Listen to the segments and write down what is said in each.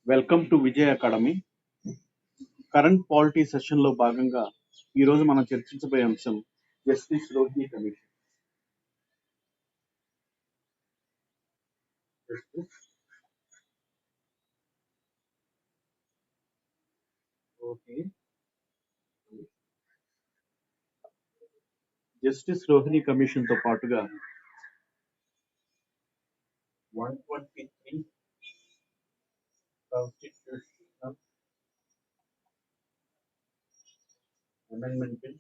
Welcome to Vijay academy. Current polity session లో భాగంగా ఈ రోజు మనం చర్చించబోయే అంశం justice Rohini commission. Justice Rohini commission తో పాటుగా 123 constitutional amendment bill,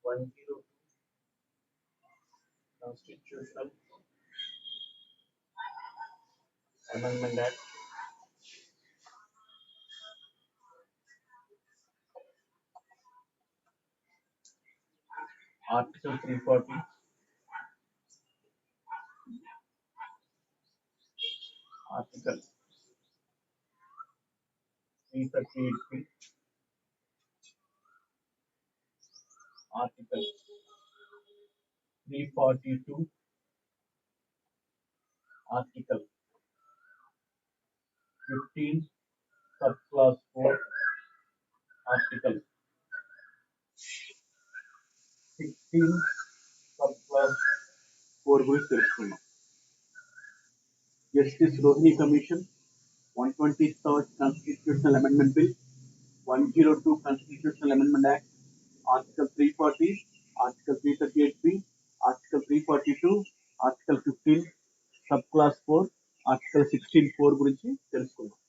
102 constitutional amendment act, article 340, article 338, article 342, article 15 sub class 4, article 16 sub class 4 గురించి తెలుసుకున్నాం. Justice Rohini commission, 123rd Constitutional Amendment Bill, 102 Constitutional Amendment Act, Article 340, Article 338B, Article 342, Article 15, Subclass 4, Article 16(4) గురించి తెలుసుకుందాం.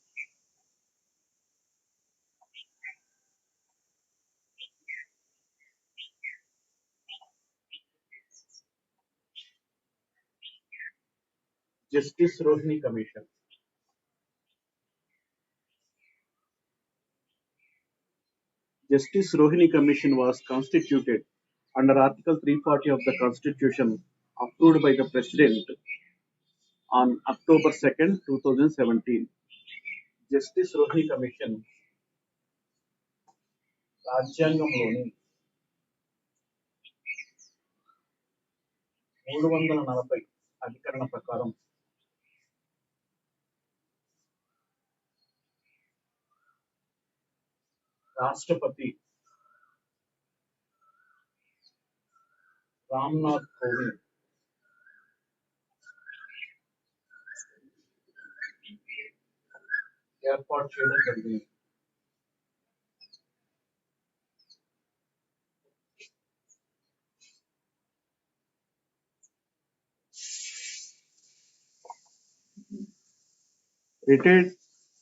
Justice Rohini Commission. Justice Rohini Commission was constituted under Article 340 of the Constitution, approved by the President on October 2nd, 2017. Justice Rohini Commission రాజ్యాంగంలోని 340 అధికరణ ప్రకారం రాష్ట్రపతి రామ్నాథ్ కోవింద్ ఏర్పాటు చేయడం జరిగింది. Retired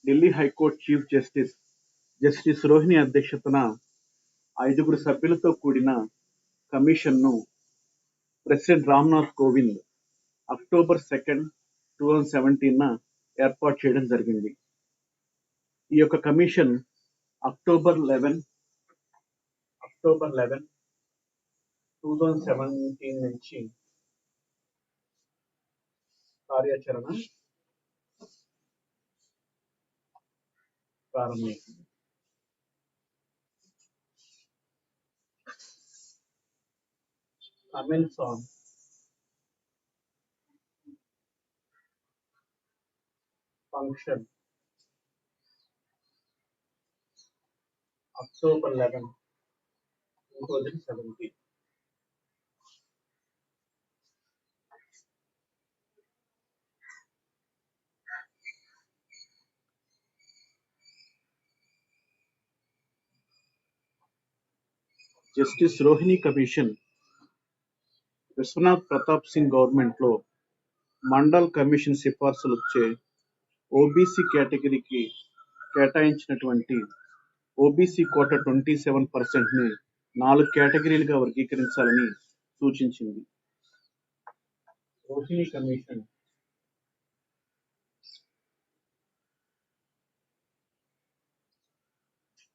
Delhi high court chief justice Rohini అధ్యక్షతన 5 సభ్యులతో కూడిన కమిషన్ను president Ramnath Kovind October 2nd, 2017 ఏర్పాటు చేయడం జరిగింది. ఈ యొక్క కమిషన్ అక్టోబర్ 11, 2017 నుంచి కార్యాచరణ ప్రారంభించింది. Comments on function October 11, 2017. Justice Rohini commission Vishwanath Pratap Singh గవర్నమెంట్లో మండల్ కమిషన్ సిఫార్సులు వచ్చే ఓబీసీ కేటగిరీకి కేటాయించినటువంటి ఓబీసీ కోట 27%ని 4 కేటగిరీలుగా వర్గీకరించాలని సూచించింది. Rohini commission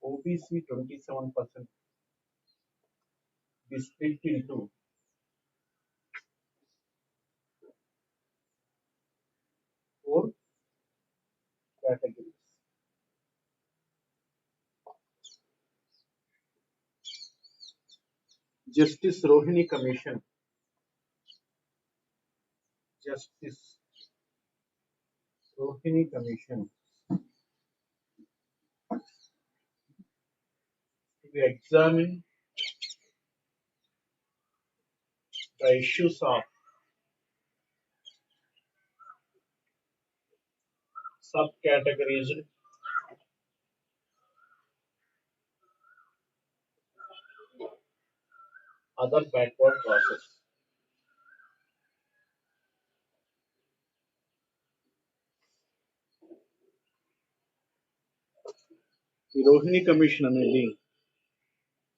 OBC 27% is split into 4 categories. Justice Rohini Commission Justice Rohini Commission to examine the issues of subcategories other backward classes. ఈ రోహిణి కమిషన్ అనేది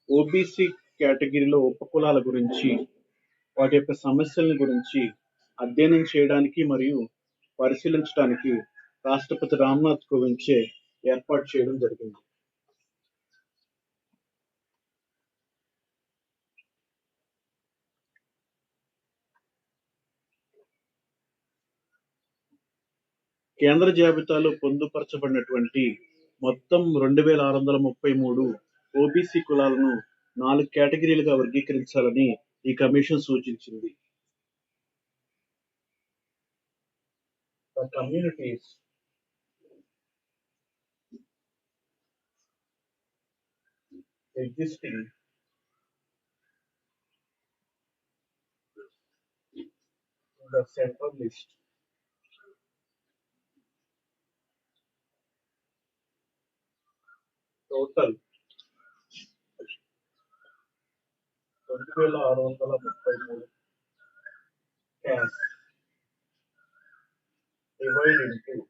OBC కేటగిరీలో ఉపకులాల గురించి వాటి యొక్క సమస్యల గురించి అధ్యయనం చేయడానికి మరియు పరిశీలించడానికి రాష్ట్రపతి రామ్నాథ్ కోవింద్ చే ఏర్పాటు చేయడం జరిగింది. కేంద్ర జాబితాలో పొందుపరచబడినటువంటి మొత్తం 2633 ఓబీసీ కులాలను 4 కేటగిరీలుగా వర్గీకరించాలని ఈ కమిషన్ సూచించింది. The communities existing in the central list total 2633 castes divided into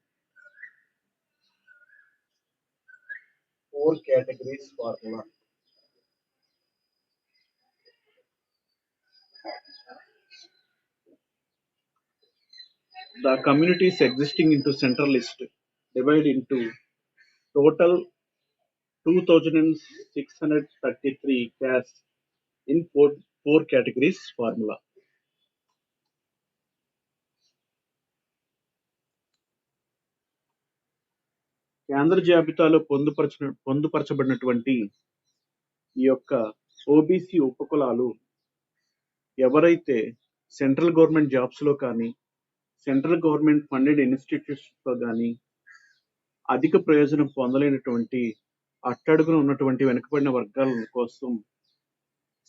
4 categories formula. The communities existing into central list divided into total 2633 castes in four categories formula. కేంద్ర జాబితాలో పొందుపరచబడినటువంటి ఈ యొక్క ఓబీసీ ఉపకులాలు ఎవరైతే సెంట్రల్ గవర్నమెంట్ జాబ్స్ లో కానీ central government funded institutions లో కానీ అధిక ప్రయోజనం పొందలేనటువంటి అట్టడుగున ఉన్నటువంటి వెనుకబడిన వర్గాల కోసం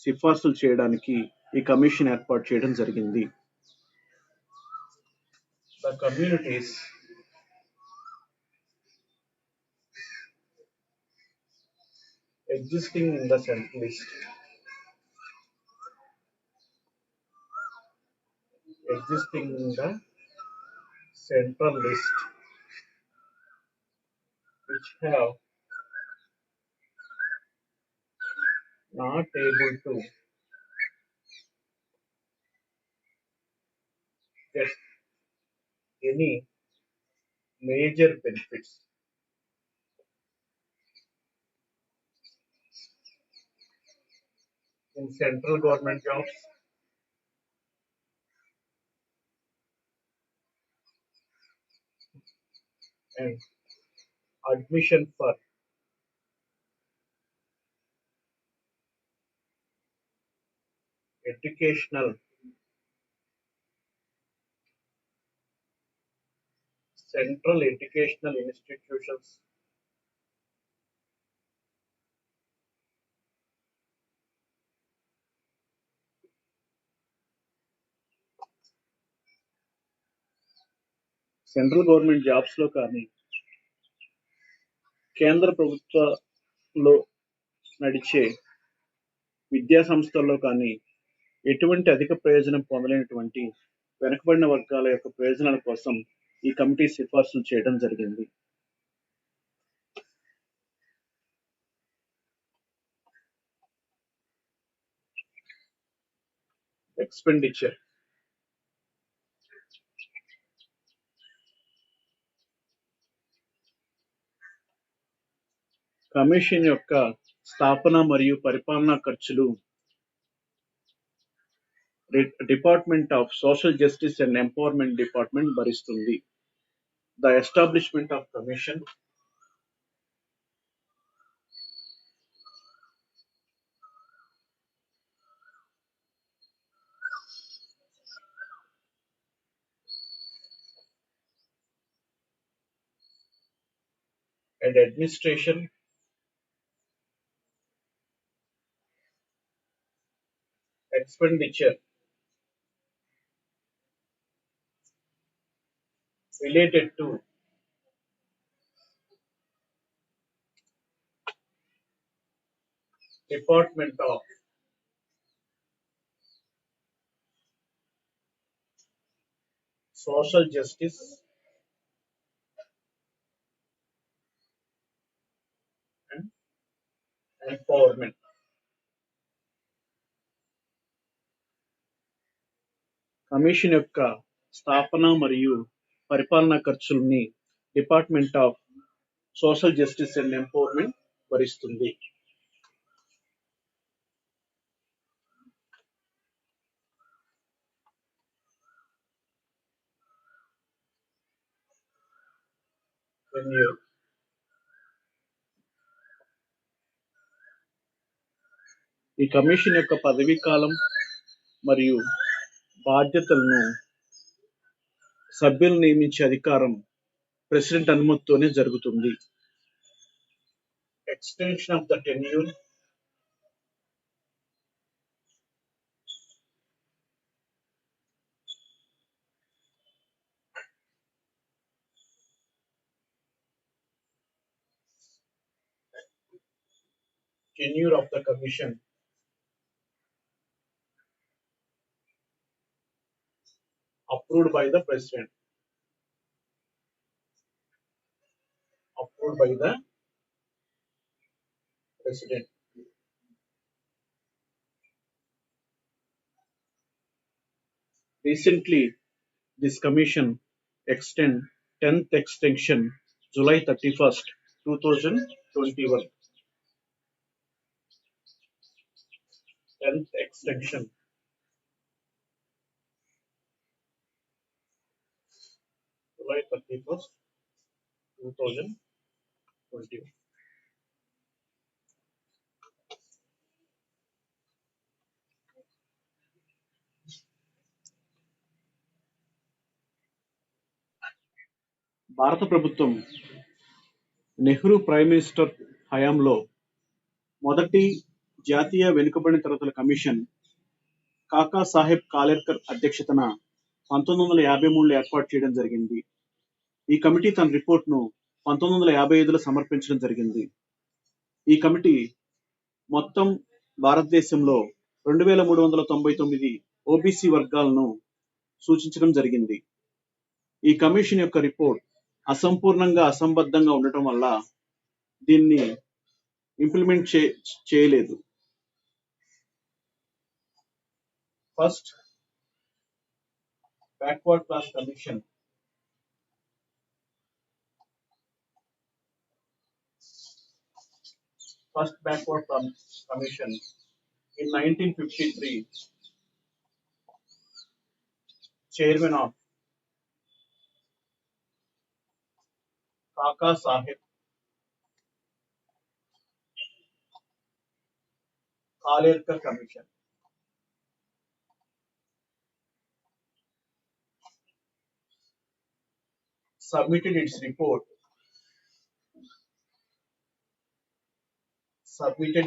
సిఫార్సులు చేయడానికి ఈ కమిషన్ ఏర్పాటు చేయడం జరిగింది. The communities existing in the central list which have not able to get any major benefits in central government jobs and admission for educational central educational institutions central government jobs లో కానీ కేంద్ర ప్రభుత్వంలో నడిచే విద్యా సంస్థల్లో కానీ ఎటువంటి అధిక ప్రయోజనం పొందలేనటువంటి వెనుకబడిన వర్గాల యొక్క ప్రయోజనాల కోసం ఈ కమిటీ సిఫార్సులు చేయడం జరిగింది. ఎక్స్పెండిచర్ కమిషన్ యొక్క స్థాపన మరియు పరిపాలనా ఖర్చులు department of social justice and empowerment department భరిస్తుంది. The establishment of commission and administration expenditure related to Department of Social Justice and Empowerment. Commission యొక్క స్థాపన మరియు పరిపాలనా ఖర్చుల్ని department of social justice and empowerment భరిస్తుంది. Tenure. ఈ కమిషన్ యొక్క పదవీ కాలం మరియు బాధ్యతలను సభ్యులను నియమించే అధికారం ప్రెసిడెంట్ అనుమతితోనే జరుగుతుంది. Extension of the tenure of the commission approved by the president. Approved by the president. Recently, this commission extend 10th extension July 31st, 2021. 10th extension. July 31st, 2021. భారత ప్రభుత్వం నెహ్రూ ప్రైమ్ మినిస్టర్ హయాంలో మొదటి జాతీయ వెనుకబడిన తరగతుల కమిషన్ కాకా సాహెబ్ కాలేర్కర్ అధ్యక్షతన 1953లో ఏర్పాటు చేయడం జరిగింది. ఈ కమిటీ తన రిపోర్ట్ను 1955లో సమర్పించడం జరిగింది. ఈ కమిటీ మొత్తం భారతదేశంలో 2399 ఓబీసీ వర్గాలను సూచించడం జరిగింది. ఈ కమిషన్ యొక్క రిపోర్ట్ అసంపూర్ణంగా అసంబద్ధంగా ఉండటం వల్ల దీన్ని ఇంప్లిమెంట్ చేయలేదు. First backward class commission in 1953 chairman of Kaka Saheb Kalerkar Commission submitted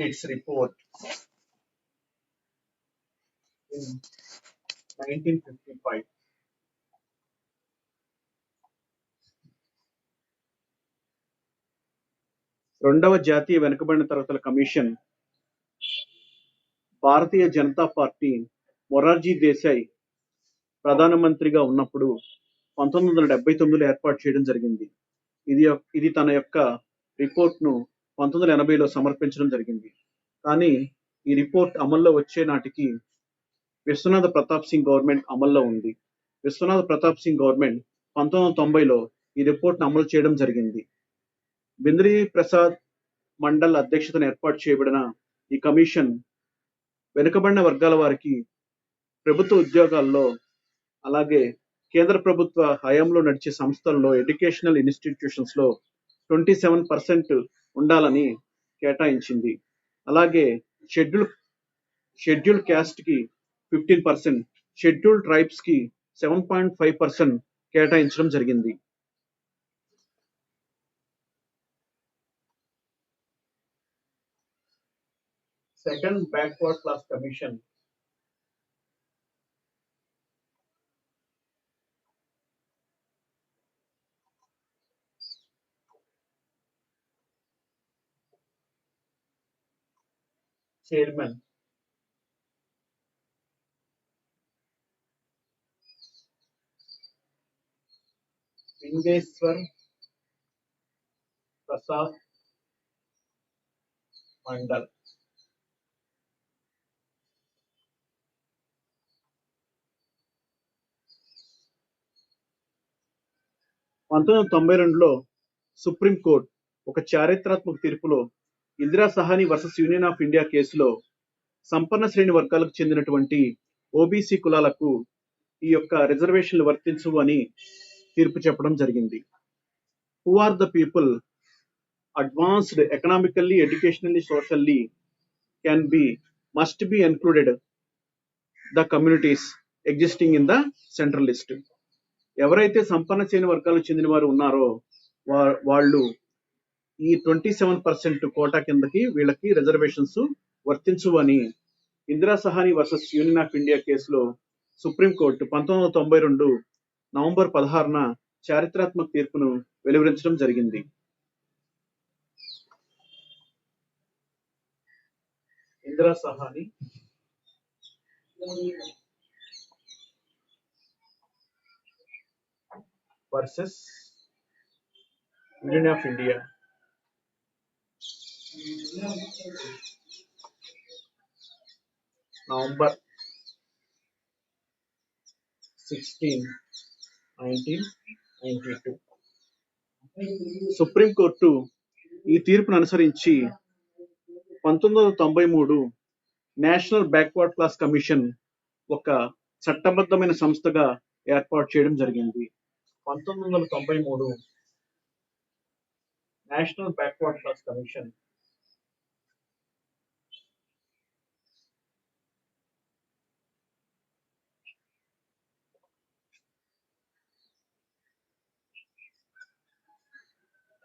its report in 1955. రెండవ జాతీయ వెనుకబడిన తరగతుల కమిషన్ భారతీయ జనతా పార్టీ మొరార్జీ దేశాయ్ ప్రధానమంత్రిగా ఉన్నప్పుడు 1979లో ఏర్పాటు చేయడం జరిగింది. ఇది తన యొక్క రిపోర్ట్ను 1980లో సమర్పించడం జరిగింది. కానీ ఈ రిపోర్ట్ అమల్లో వచ్చే నాటికి విశ్వనాథ ప్రతాప్ సింగ్ గవర్నమెంట్ అమల్లో ఉంది. విశ్వనాథ ప్రతాప్ సింగ్ గవర్నమెంట్ 1990లో ఈ రిపోర్ట్ను అమలు చేయడం జరిగింది. బింద్రీ ప్రసాద్ మండల్ అధ్యక్షతన ఏర్పాటు చేయబడిన ఈ కమిషన్ వెనుకబడిన వర్గాల వారికి ప్రభుత్వ ఉద్యోగాల్లో అలాగే కేంద్ర ప్రభుత్వ హయాంలో నడిచే సంస్థల్లో ఎడ్యుకేషనల్ ఇన్స్టిట్యూషన్స్ లో 27% ఉండాలని కేటాయించింది. అలాగే షెడ్యూల్ క్యాస్ట్ కి 15%, షెడ్యూల్ ట్రైబ్స్ కి 7.5% కేటాయించడం జరిగింది. Second Backward Class Commission Chairman Vindeswar Prasad Mandal. 1992లో సుప్రీంకోర్టు ఒక చారిత్రాత్మక తీర్పులో Indira Sawhney versus union of India కేసులో సంపన్న శ్రేణి వర్గాలకు చెందినటువంటి ఓబీసీ కులాలకు ఈ యొక్క రిజర్వేషన్లు వర్తించవు అని తీర్పు చెప్పడం జరిగింది. Who are the people advanced economically, educationally, socially must be included the communities existing in the central list. ఎవరైతే సంపన్న శ్రేణి వర్గాలకు చెందిన వారు ఉన్నారో వాళ్ళు ఈ 27% కోటా కిందకి వీళ్ళకి రిజర్వేషన్స్ వర్తించు అని Indira Sawhney versus union of India కేసులో సుప్రీంకోర్టు 1992 నవంబర్ 16న చారిత్రాత్మక తీర్పును వెలువరించడం జరిగింది. Indira Sawhney versus union of India November 16, 1992. Supreme court ఈ తీర్పును అనుసరించి 1993 నేషనల్ బ్యాక్వర్డ్ క్లాస్ కమిషన్ ఒక చట్టబద్ధమైన సంస్థగా ఏర్పాటు చేయడం జరిగింది. 1993 నేషనల్ బ్యాక్వర్డ్ క్లాస్ కమిషన్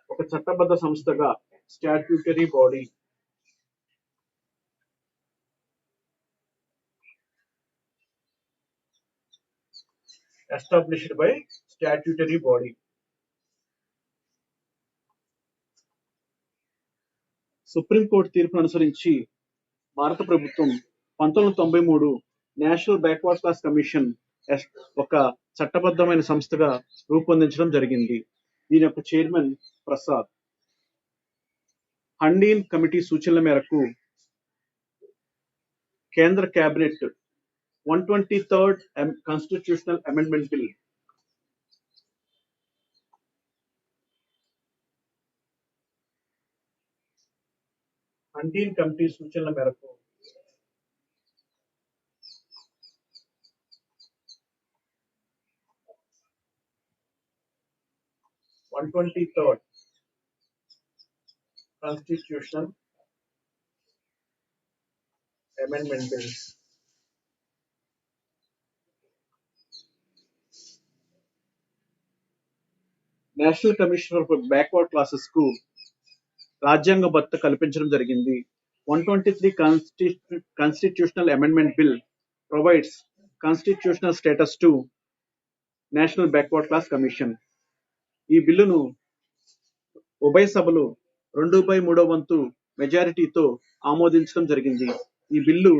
ఒక చట్టబద్ధ సంస్థగా statutory body established by statutory body. Supreme court తీర్పును అనుసరించి భారత ప్రభుత్వం 1993 నేషనల్ బ్యాక్వర్డ్ క్లాస్ కమిషన్ ఒక చట్టబద్ధమైన సంస్థగా రూపొందించడం జరిగింది. దీని యొక్క చైర్మన్ ప్రసాద్. హండీన్ కమిటీ సూచనల మేరకు కేంద్ర cabinet 123rd constitutional amendment bill హండీన్ కమిటీ సూచనల మేరకు 123rd Constitutional Amendment Bill national commission for backward classes కు రాజ్యాంగ భద్రత కల్పించడం జరిగింది. 123 constitutional amendment bill provides constitutional status to national backward class commission. ఈ బిల్లును ఉభయ సభలు 2/3 మెజారిటీతో ఆమోదించడం జరిగింది. ఈ బిల్లు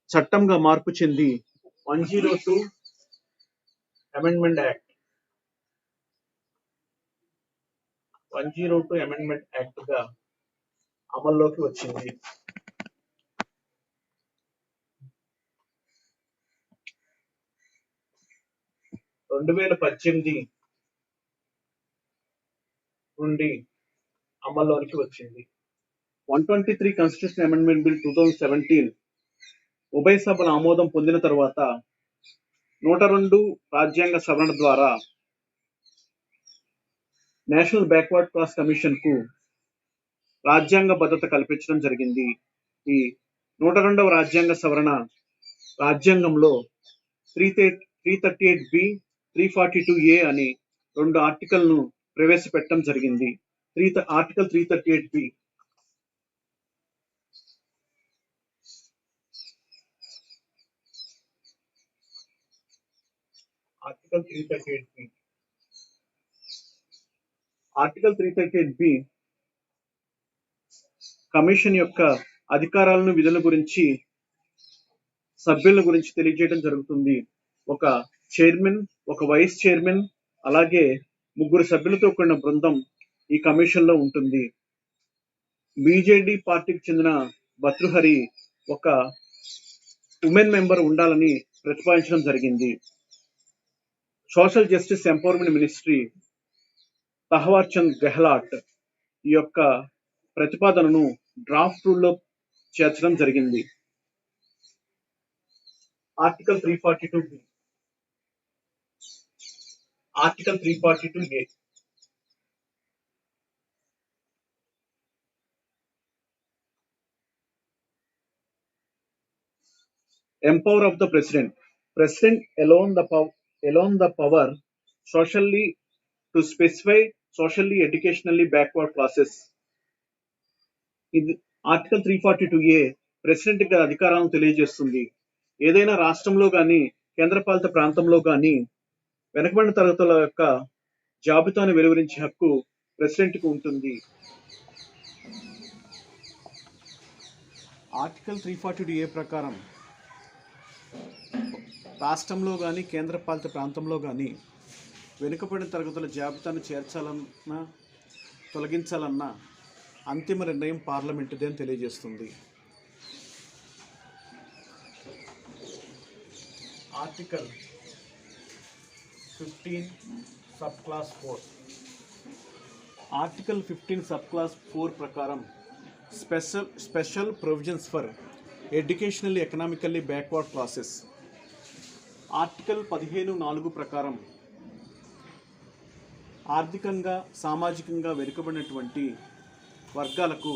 చట్టంగా మార్పు చెంది 102 అమెండ్మెంట్ యాక్ట్ గా అమల్లోకి వచ్చింది. 2018 నుండి అమల్లోకి వచ్చింది. 123 కాన్స్టిట్యూషన్ అమెండ్మెంట్ బిల్ 2017 ఉభయ సభల ఆమోదం పొందిన తర్వాత 102 రాజ్యాంగ సవరణ ద్వారా నేషనల్ బ్యాక్వర్డ్ క్లాస్ కమిషన్ కు రాజ్యాంగ భద్రత కల్పించడం జరిగింది. ఈ 102వ రాజ్యాంగ సవరణ రాజ్యాంగంలో 338B, 342A అనే 2 ఆర్టికల్ను ప్రవేశపెట్టడం జరిగింది. Article 338B article 338B. Article 338B commission యొక్క అధికారాలను విధుల గురించి సభ్యుల గురించి తెలియజేయడం జరుగుతుంది. ఒక చైర్మన్, ఒక వైస్ చైర్మన్, అలాగే 3 సభ్యులతో కూడిన బృందం ఈ కమిషన్ లో ఉంటుంది. బీజేడీ పార్టీకి చెందిన భర్తృహరి ఒక ఉమెన్ మెంబర్ ఉండాలని ప్రతిపాదించడం జరిగింది. Social justice empowerment ministry Thawar Chand Gehlot ఈ యొక్క ప్రతిపాదనను డ్రాఫ్ట్ రూల్లో చేర్చడం జరిగింది. Article 342B. Article 342A. Empower of the President. President alone the power socially to specify socially educationally backward classes. ఇది ఆర్టికల్ 342A ప్రెసిడెంట్ కి అధికారాలను తెలియజేస్తుంది. ఏదైనా రాష్ట్రంలో కానీ కేంద్రపాలిత ప్రాంతంలో కానీ వెనుకబడిన తరగతుల యొక్క జాబితాను వెలువరించే హక్కు ప్రెసిడెంట్ కి ఉంటుంది. ఆర్టికల్ 342A ప్రకారం రాష్ట్రంలో కానీ కేంద్రపాలిత ప్రాంతంలో కానీ వెనుకబడిన తరగతుల జాబితాను చేర్చాలన్నా తొలగించాలన్నా అంతిమ నిర్ణయం పార్లమెంటుదే అని తెలియజేస్తుంది. Article 15 sub class 4. Article 15 sub class 4 ప్రకారం special provisions for educationally economically backward classes. Article 15(4) ప్రకారం ఆర్థికంగా సామాజికంగా వెనుకబడినటువంటి వర్గాలకు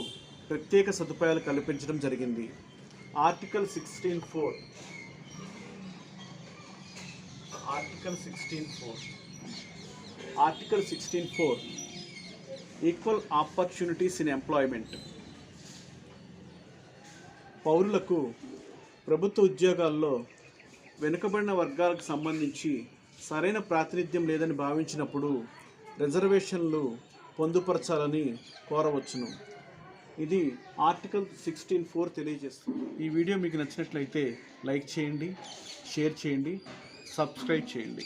ప్రత్యేక సదుపాయాలు కల్పించడం జరిగింది. Article 16(4). Article 16(4) equal opportunities in employment. పౌరులకు ప్రభుత్వ ఉద్యోగాల్లో వెనుకబడిన వర్గాలకు సంబంధించి సరైన ప్రాతినిధ్యం లేదని భావించినప్పుడు రిజర్వేషన్లు పొందుపరచాలని కోరవచ్చును. ఇది ఆర్టికల్ 16(4) తెలియజేస్తుంది. ఈ వీడియో మీకు నచ్చినట్లయితే లైక్ చేయండి, షేర్ చేయండి, సబ్స్క్రైబ్ చేయండి.